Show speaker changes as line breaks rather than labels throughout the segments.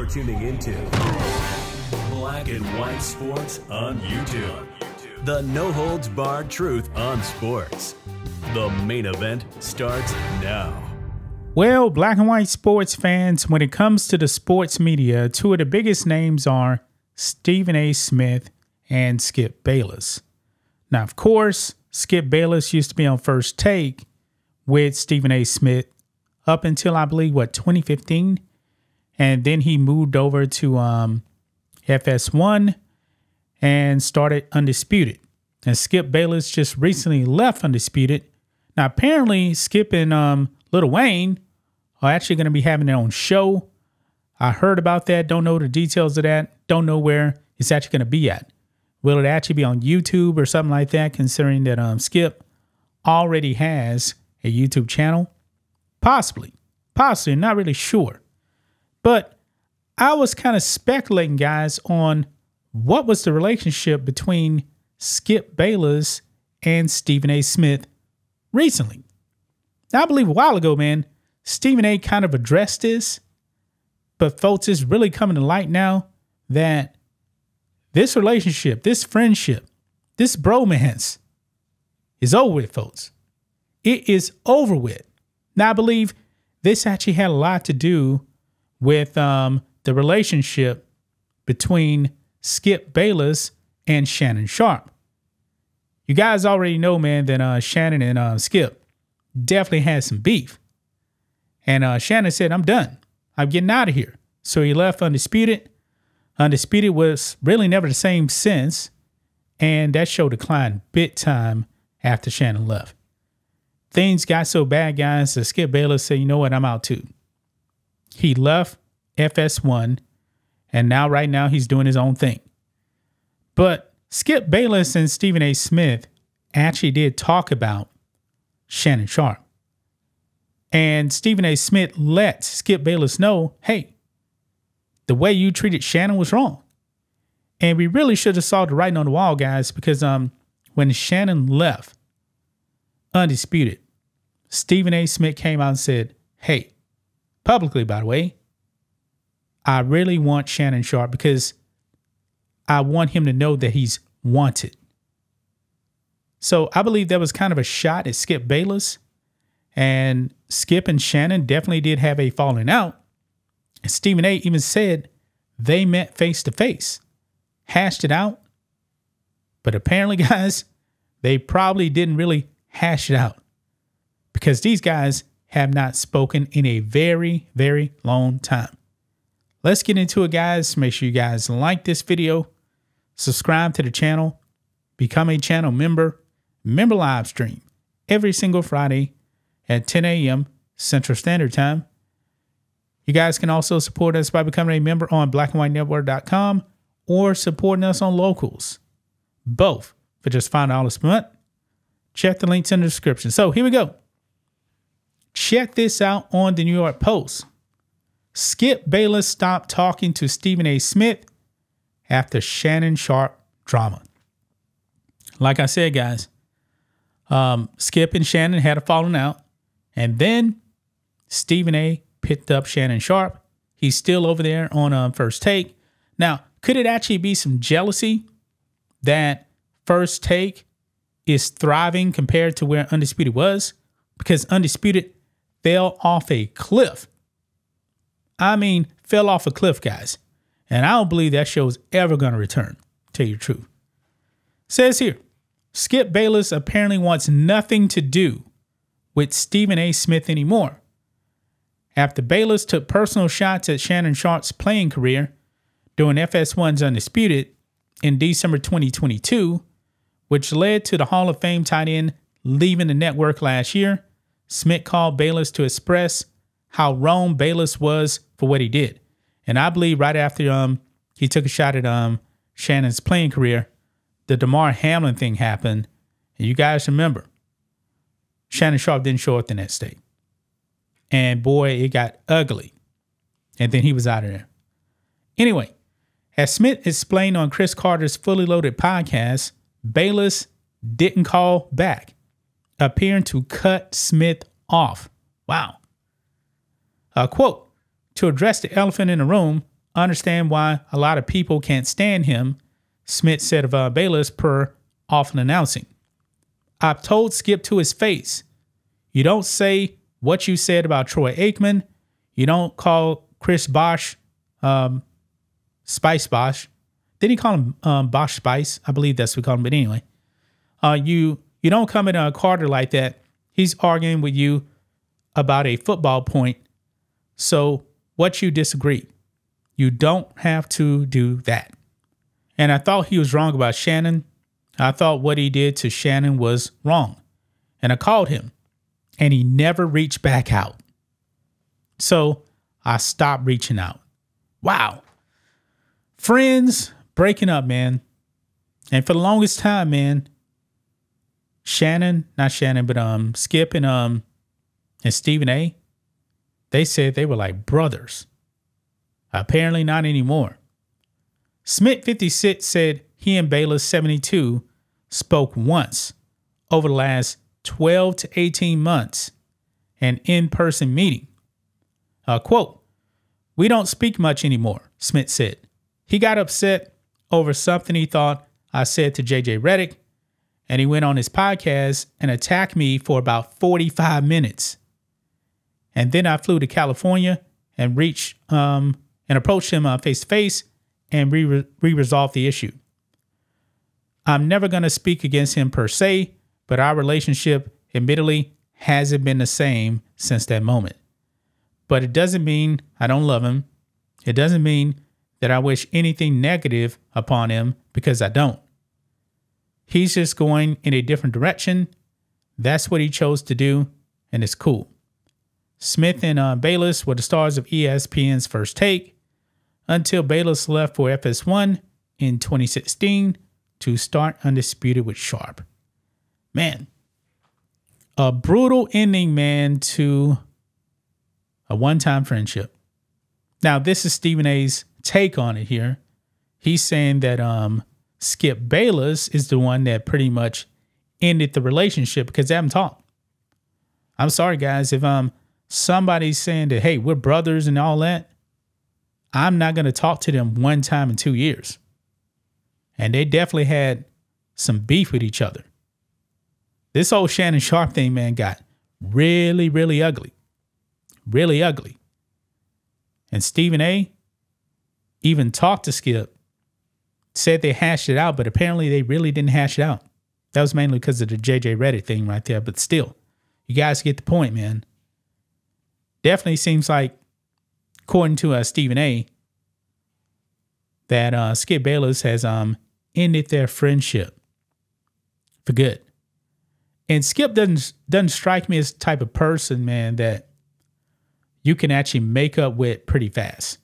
You're tuning into Black and White Sports on YouTube. The no-holds-barred truth on sports. The main event starts now.
Well, Black and White sports fans, when it comes to the sports media, two of the biggest names are Stephen A. Smith and Skip Bayless. Now, of course, Skip Bayless used to be on First Take with Stephen A. Smith up until, I believe, 2015? And then he moved over to FS1 and started Undisputed. And Skip Bayless just recently left Undisputed. Now, apparently, Skip and Lil Wayne are actually going to be having their own show. I heard about that. Don't know the details of that. Don't know where it's actually going to be at. Will it actually be on YouTube or something like that, considering that Skip already has a YouTube channel? Possibly. Possibly. Not really sure. But I was kind of speculating, guys, on what was the relationship between Skip Bayless and Stephen A. Smith recently. Now, I believe a while ago, man, Stephen A. kind of addressed this. But folks, it's really coming to light now that this relationship, this friendship, this bromance is over with, folks. It is over with. Now, I believe this actually had a lot to do with the relationship between Skip Bayless and Shannon Sharpe. You guys already know, man, that Shannon and Skip definitely had some beef. And Shannon said, I'm done. I'm getting out of here. So he left Undisputed. Undisputed was really never the same since. And that show declined big time after Shannon left. Things got so bad, guys, that Skip Bayless said, you know what, I'm out too. He left FS1, and now right now he's doing his own thing. But Skip Bayless and Stephen A. Smith actually did talk about Shannon Sharpe. And Stephen A. Smith let Skip Bayless know, hey, the way you treated Shannon was wrong. And we really should have saw the writing on the wall, guys, because when Shannon left Undisputed, Stephen A. Smith came out and said, hey, publicly, by the way, I really want Shannon Sharpe because I want him to know that he's wanted. So I believe that was kind of a shot at Skip Bayless. And Skip and Shannon definitely did have a falling out. And Stephen A. even said they met face to face, hashed it out. But apparently, guys, they probably didn't really hash it out because these guys have not spoken in a very, very long time. Let's get into it, guys. Make sure you guys like this video, subscribe to the channel, become a channel member, live stream every single Friday at 10 a.m. Central Standard Time. You guys can also support us by becoming a member on blackandwhitenetwork.com or supporting us on Locals, both for just $5 per month. Check the links in the description. So here we go. Check this out on the New York Post. Skip Bayless stopped talking to Stephen A. Smith after Shannon Sharpe drama. Like I said, guys, Skip and Shannon had a falling out. And then Stephen A. picked up Shannon Sharpe. He's still over there on First Take. Now, could it actually be some jealousy that First Take is thriving compared to where Undisputed was? Because Undisputed fell off a cliff. I mean, fell off a cliff, guys. And I don't believe that show is ever going to return, to tell you the truth. Says here, Skip Bayless apparently wants nothing to do with Stephen A. Smith anymore. After Bayless took personal shots at Shannon Sharpe's playing career during FS1's Undisputed in December 2022, which led to the Hall of Fame tight end leaving the network last year, Smith called Bayless to express how wrong Bayless was for what he did. And I believe right after he took a shot at Shannon's playing career, the Damar Hamlin thing happened. And you guys remember, Shannon Sharpe didn't show up the next day. And boy, it got ugly. And then he was out of there. Anyway, as Smith explained on Chris Carter's Fully Loaded podcast, Bayless didn't call back, appearing to cut Smith off. Wow. Quote, to address the elephant in the room, understand why a lot of people can't stand him, Smith said of Bayless per often announcing. I've told Skip to his face, you don't say what you said about Troy Aikman. You don't call Chris Bosh Spice Bosh. Didn't he call him Bosh Spice? I believe that's what we call him. But anyway, you don't come at Carter like that. He's arguing with you about a football point. So what you disagree? You don't have to do that. And I thought he was wrong about Shannon. I thought what he did to Shannon was wrong. And I called him. And he never reached back out. So I stopped reaching out. Wow. Friends breaking up, man. And for the longest time, man, Skip and Stephen A, they said they were like brothers. Apparently not anymore. Smith 56 said he and Bayless 72 spoke once over the last 12 to 18 months, an in-person meeting. Quote, we don't speak much anymore, Smith said. He got upset over something he thought I said to JJ Redick, and he went on his podcast and attacked me for about 45 minutes. And then I flew to California and approached him face to face and resolved the issue. I'm never going to speak against him per se, but our relationship, admittedly, hasn't been the same since that moment. But it doesn't mean I don't love him. It doesn't mean that I wish anything negative upon him, because I don't. He's just going in a different direction. That's what he chose to do, and it's cool. Smith and Bayless were the stars of ESPN's First Take until Bayless left for FS1 in 2016 to start Undisputed with Sharp. Man, a brutal ending, man, to a one-time friendship. Now, this is Stephen A's take on it here. He's saying that Skip Bayless is the one that pretty much ended the relationship because they haven't talked. I'm sorry, guys. If somebody's saying that, hey, we're brothers and all that, I'm not going to talk to them one time in 2 years. And they definitely had some beef with each other. This whole Shannon Sharp thing, man, got really, really ugly. Really ugly. And Stephen A even talked to Skip, said they hashed it out, but apparently they really didn't hash it out. That was mainly because of the JJ Redick thing right there. But still, you guys get the point, man. Definitely seems like, according to Stephen A, that Skip Bayless has ended their friendship for good. And Skip doesn't strike me as the type of person, man, that you can actually make up with pretty fast.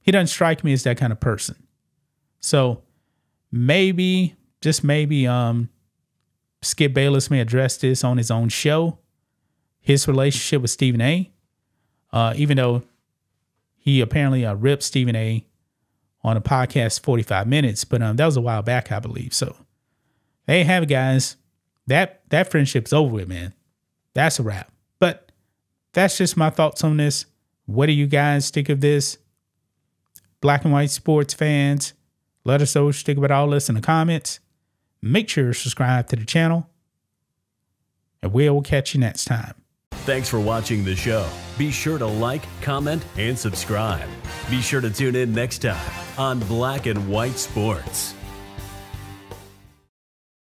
He doesn't strike me as that kind of person. So maybe, just maybe, Skip Bayless may address this on his own show, his relationship with Stephen A. Even though he apparently ripped Stephen A on a podcast 45 minutes, but that was a while back, I believe. So there you have it, guys. That friendship's over with, man. That's a wrap. But that's just my thoughts on this. What do you guys think of this? Black and white sports fans, let us know what you think about all this in the comments. Make sure to subscribe to the channel, and we'll catch you next time.
Thanks for watching the show. Be sure to like, comment, and subscribe. Be sure to tune in next time on Black and White Sports.